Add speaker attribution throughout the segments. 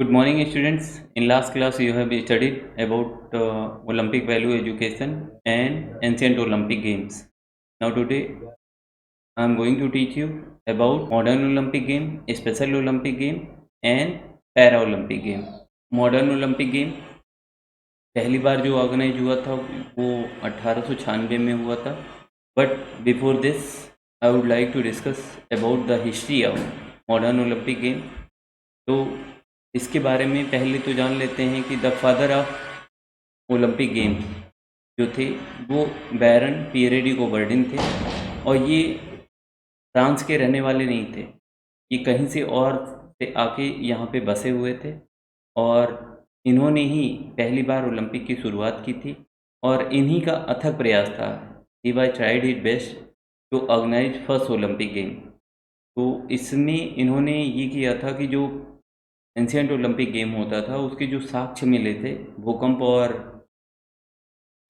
Speaker 1: Good morning, students. In last class, you have studied about Olympic value education and ancient Olympic games. Now, today, I am going to teach you about modern Olympic game, special Olympic game, and Paralympic game. Modern Olympic game पहली बार जो organise हुआ था वो 1896 में हुआ था. But before this I would like to discuss about the history of modern Olympic game. तो इसके बारे में पहले तो जान लेते हैं कि the father of Olympic games जो थे वो बैरन पियरे डी कोबर्टिन थे. और ये फ्रांस के रहने वाले नहीं थे, ये कहीं से और से आके यहाँ पे बसे हुए थे. और इन्होंने ही पहली बार ओलंपिक की शुरुआत की थी और इन्हीं का अथक प्रयास था. He was tried his best to organise first Olympic game. तो इसमें इन्होंने ये किया था कि जो एंशियंट ओलंपिक गेम होता था उसके जो साक्ष्य मिले थे भूकंप और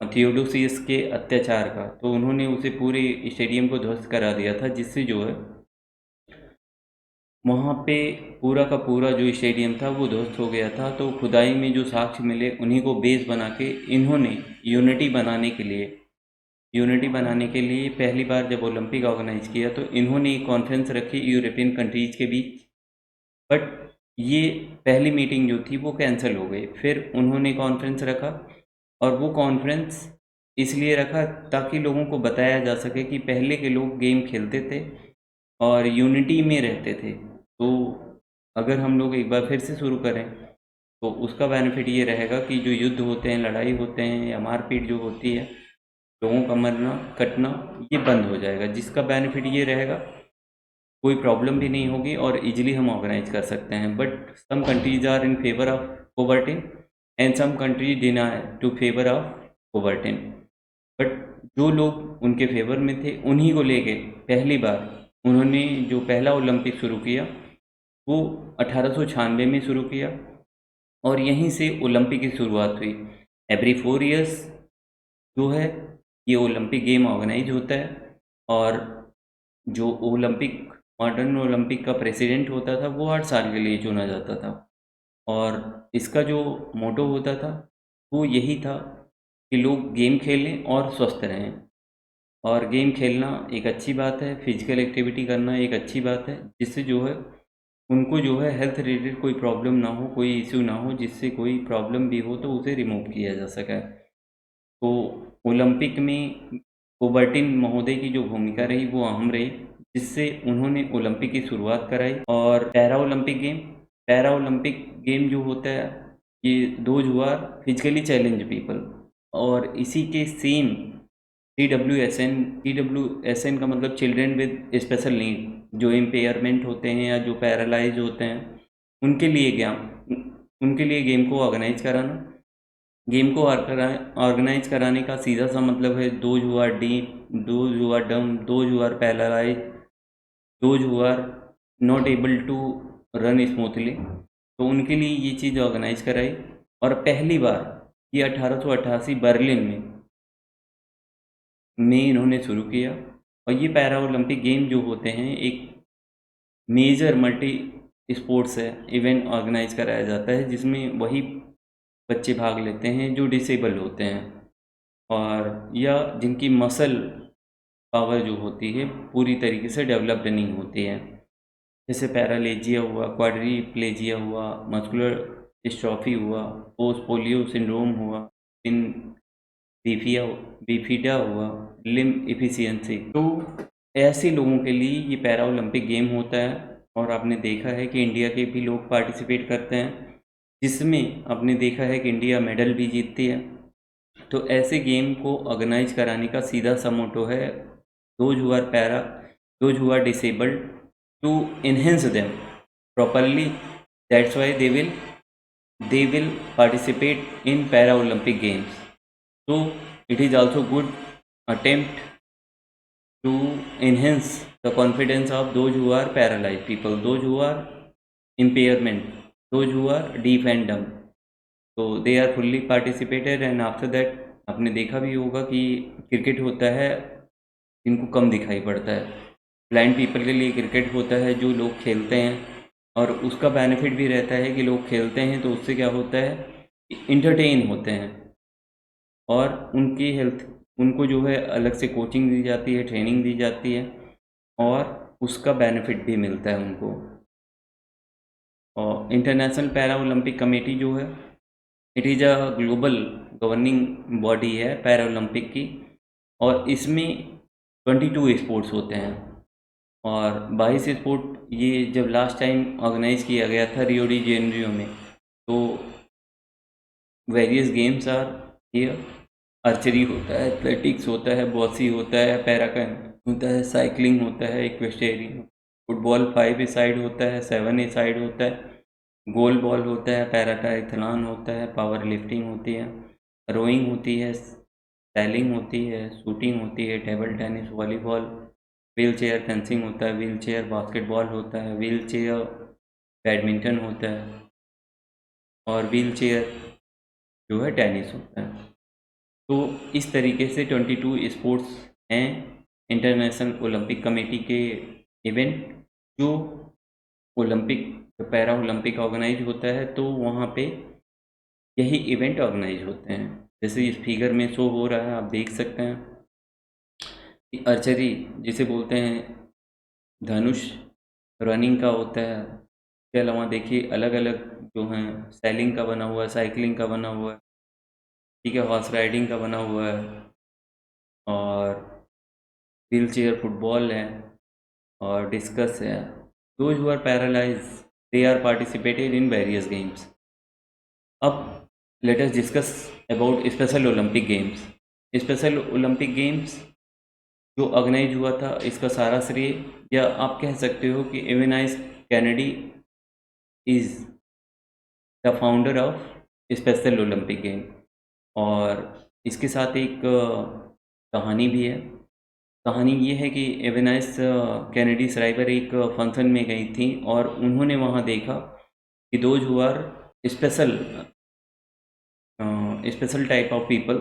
Speaker 1: थियोडोसियस के अत्याचार का, तो उन्होंने उसे पूरे स्टेडियम को ध्वस्त करा दिया था, जिससे जो है वहाँ पे पूरा का पूरा जो स्टेडियम था वो ध्वस्त हो गया था. तो खुदाई में जो साक्ष्य मिले उन्हीं को बेस बना के इन्होंने यूनिटी बनाने के लिए पहली बार जब ओलंपिक ऑर्गेनाइज किया तो इन्होंने एक कॉन्फ्रेंस रखी यूरोपियन कंट्रीज़ के बीच. बट ये पहली मीटिंग जो थी वो कैंसिल हो गई. फिर उन्होंने कॉन्फ्रेंस रखा और वो कॉन्फ्रेंस इसलिए रखा ताकि लोगों को बताया जा सके कि पहले के लोग गेम खेलते थे और यूनिटी में रहते थे. तो अगर हम लोग एक बार फिर से शुरू करें तो उसका बेनिफिट ये रहेगा कि जो युद्ध होते हैं, लड़ाई होते हैं या मारपीट जो होती है, लोगों का मरना कटना, ये बंद हो जाएगा, जिसका बेनिफिट ये रहेगा कोई प्रॉब्लम भी नहीं होगी और इजीली हम ऑर्गेनाइज कर सकते हैं. But some countries are in favour of converting and some countries deny to favour of converting. But जो लोग उनके फेवर में थे उन्हीं को लेके पहली बार उन्होंने जो पहला ओलंपिक शुरू किया वो 1896 में शुरू किया और यहीं से ओलंपिक की शुरुआत हुई. एवरी 4 years जो है ये ओलंपिक गेम ऑर्गेनाइज होता है और जो ओलंपिक मॉडर्न ओलंपिक का प्रेसिडेंट होता था वो 8 साल के लिए चुना जाता था. और इसका जो मोटो होता था वो यही था कि लोग गेम खेलें और स्वस्थ रहें. और गेम खेलना एक अच्छी बात है, फिजिकल एक्टिविटी करना एक अच्छी बात है, जिससे जो है उनको जो है हेल्थ रिलेटेड कोई प्रॉब्लम ना हो, कोई इश्यू ना हो, जिससे कोई प्रॉब्लम भी हो तो उसे रिमूव किया जा सके. तो ओलंपिक में कोबर्टिन महोदय की जो भूमिका रही वो अहम रही, जिससे उन्होंने ओलंपिक की शुरुआत कराई. और पैरा ओलंपिक गेम जो होता है ये those who are physically challenge people. और इसी के same T W S N का मतलब चिल्ड्रेन विद स्पेशल नीड, जो इम्पेयरमेंट होते हैं या जो पैरालाइज होते हैं उनके लिए गेम को ऑर्गेनाइज कराना. गेम को ऑर्गेनाइज कराने का सीधा सा मतलब है those who are deaf, those who are dumb, those who are paralyse, those who are not able to run smoothly. तो उनके लिए ये चीज़ ऑर्गेनाइज कराई. और पहली बार ये 1888 बर्लिन में इन्होंने शुरू किया. और ये पैरा ओलंपिक गेम जो होते हैं एक मेजर मल्टी स्पोर्ट्स है इवेंट ऑर्गेनाइज कराया जाता है, जिसमें वही बच्चे भाग लेते हैं जो डिसेबल होते हैं और या जिनकी मसल पावर जो होती है पूरी तरीके से डेवलप्ड नहीं होती है, जैसे पैरालेजिया हुआ, क्वाड्रीप्लेजिया हुआ, मस्कुलर डिस्ट्रॉफी हुआ, पोस्ट पोलियो सिंड्रोम हुआ, इन बीफिया बीफिडा हुआ, लिम्ब एफिशिएंसी. तो ऐसे लोगों के लिए ये पैरा ओलंपिक गेम होता है. और आपने देखा है कि इंडिया के भी लोग पार्टिसिपेट करते हैं, जिसमें आपने देखा है कि इंडिया मेडल भी जीतती है. तो ऐसे गेम को ऑर्गेनाइज कराने का सीधा सा मोटो है those who are para, those who are disabled, to enhance them properly. That's why they will participate in para Olympic games. So it is also good attempt to enhance the confidence of those who are paralyzed people, those who are impairment, those who are deaf and dumb. So they are fully participated. And after that आपने देखा भी होगा कि cricket होता है जिनको कम दिखाई पड़ता है. ब्लाइंड पीपल के लिए क्रिकेट होता है जो लोग खेलते हैं और उसका बेनिफिट भी रहता है कि लोग खेलते हैं तो उससे क्या होता है, इंटरटेन होते हैं और उनकी हेल्थ, उनको जो है अलग से कोचिंग दी जाती है, ट्रेनिंग दी जाती है और उसका बेनिफिट भी मिलता है उनको। और इंटरनेशनल पैरा ओलंपिक कमेटी जो है, it is a global governing body है पैरा ओलंपिक की, और इसमें 22 स्पोर्ट्स होते हैं और 22 स्पोर्ट ये जब लास्ट टाइम ऑर्गेनाइज किया गया था रियो डी जेनेरियो में, तो various games are here. Archery होता है, एथलेटिक्स होता है, बॉसी होता है, पैराकैन होता है, साइकिलिंग होता है, इक्वेस्टेरियन, फुटबॉल 5 ए साइड होता है, 7 ए साइड होता है, गोल बॉल होता है, पैराट्राइथलॉन होता है, पावर लिफ्टिंग होती है, रोइंग होती है, सैलिंग होती है, शूटिंग होती है, table tennis, volleyball, wheel chair fencing होता है, व्हील चेयर बास्केटबॉल होता है, व्हील चेयर बैडमिंटन होता है और व्हील चेयर जो है टेनिस होता है। तो इस तरीके से 22 स्पोर्ट्स हैं इंटरनेशनल ओलंपिक कमेटी के इवेंट, जो ओलंपिक, पैरा ओलंपिक ऑर्गेनाइज होता है तो वहाँ पे यही इवेंट ऑर्गेनाइज होते हैं। जैसे इस फिगर में शो हो रहा है, आप देख सकते हैं कि आर्चरी जिसे बोलते हैं धनुष, रनिंग का होता है। इसके अलावा देखिए अलग अलग जो हैं, सैलिंग का बना हुआ है, साइकिलिंग का बना हुआ है, ठीक है, हॉर्स राइडिंग का बना हुआ है और व्हील चेयर फुटबॉल है और डिस्कस है। Those who are paralyse they are participated in various games. अब let us discuss about special Olympic games. Special Olympic games जो ऑर्गेनाइज हुआ था, इसका सारा श्रेय, या आप कह सकते हो कि Evin ice Kennedy is the founder of special Olympic game. और इसके साथ एक कहानी भी है। कहानी ये है कि एवेनाइस कैनेडी सराइवर एक फंक्शन में गई थी और उन्होंने वहाँ देखा कि those who are special special type of people,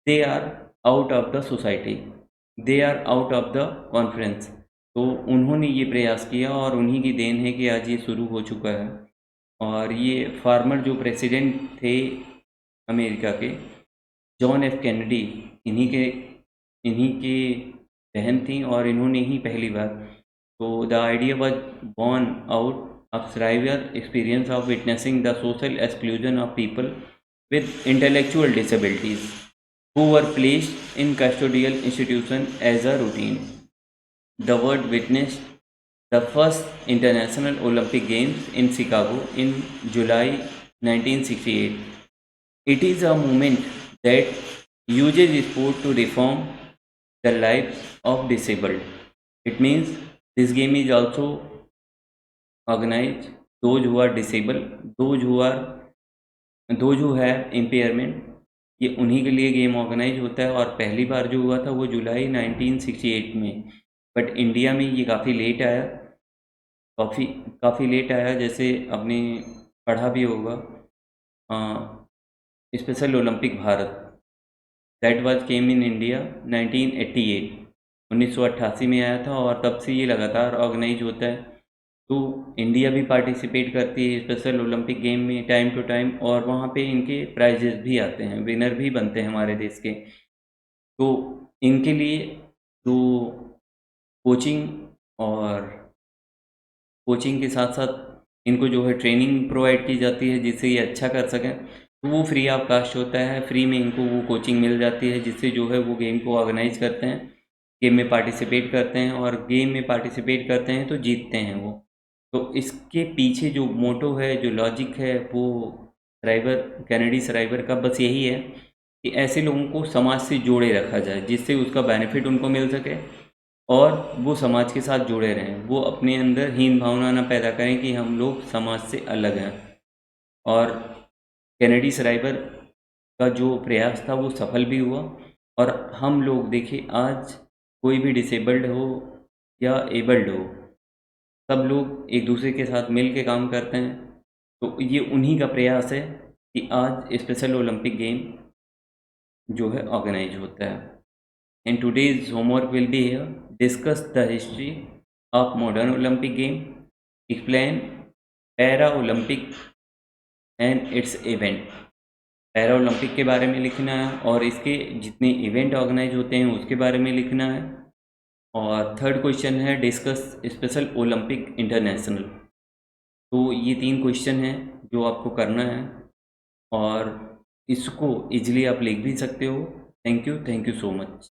Speaker 1: they are out of the society, they are out of the conference. तो उन्होंने ये प्रयास किया और उन्हीं की देन है कि आज ये शुरू हो चुका है। और ये फार्मर जो प्रेसिडेंट थे अमेरिका के, जॉन एफ कैनेडी, इन्हीं के बहन थी और इन्होंने ही पहली बार, तो the idea was born out of Shriver experience of witnessing the social exclusion of people with intellectual disabilities who were placed in custodial institution as a routine. The word witnessed the first International Olympic Games in Chicago in July 1968. It is a movement that uses sport to reform the lives of disabled. It means this game is also organized those who are disabled, those who have impairment, ये उन्हीं के लिए game organise होता है। और पहली बार जो हुआ था वो जुलाई 1968 में, बट इंडिया में ये काफ़ी लेट आया, काफ़ी लेट आया। जैसे आपने पढ़ा भी होगा special Olympic Bharat, that was came in India 1988, 1988 में आया था और तब से ये लगातार ऑर्गेनाइज होता है। तो इंडिया भी पार्टिसिपेट करती है स्पेशल ओलंपिक गेम में टाइम टू टाइम, और वहाँ पे इनके प्राइजेस भी आते हैं, विनर भी बनते हैं हमारे देश के। तो इनके लिए जो कोचिंग और कोचिंग के साथ साथ इनको जो है ट्रेनिंग प्रोवाइड की जाती है जिससे ये अच्छा कर सकें, तो वो फ्री ऑफ कास्ट होता है। फ्री में इनको वो कोचिंग मिल जाती है जिससे जो है वो गेम को ऑर्गेनाइज करते हैं, गेम में पार्टिसिपेट करते हैं और गेम में पार्टिसिपेट करते हैं तो जीतते हैं वो। तो इसके पीछे जो मोटो है, जो लॉजिक है, वो सराइवर, कैनेडी सराइवर का बस यही है कि ऐसे लोगों को समाज से जोड़े रखा जाए जिससे उसका बेनिफिट उनको मिल सके और वो समाज के साथ जुड़े रहें, वो अपने अंदर हीन भावना ना पैदा करें कि हम लोग समाज से अलग हैं। और कैनेडी सराइवर का जो प्रयास था वो सफल भी हुआ और हम लोग देखिए आज कोई भी डिसेबल्ड हो या एबल्ड हो, सब लोग एक दूसरे के साथ मिल के काम करते हैं। तो ये उन्हीं का प्रयास है कि आज स्पेशल ओलंपिक गेम जो है ऑर्गेनाइज होता है। And today's homework will be here. Discuss the history of modern Olympic game. Explain para Olympic and it's event. Para Olympic के बारे में लिखना है और इसके जितने इवेंट ऑर्गेनाइज होते हैं उसके बारे में लिखना है। और थर्ड क्वेश्चन है डिस्कस स्पेशल ओलंपिक इंटरनेशनल। तो ये 3 क्वेश्चन हैं जो आपको करना है और इसको इजीली आप लिख भी सकते हो। Thank you so much.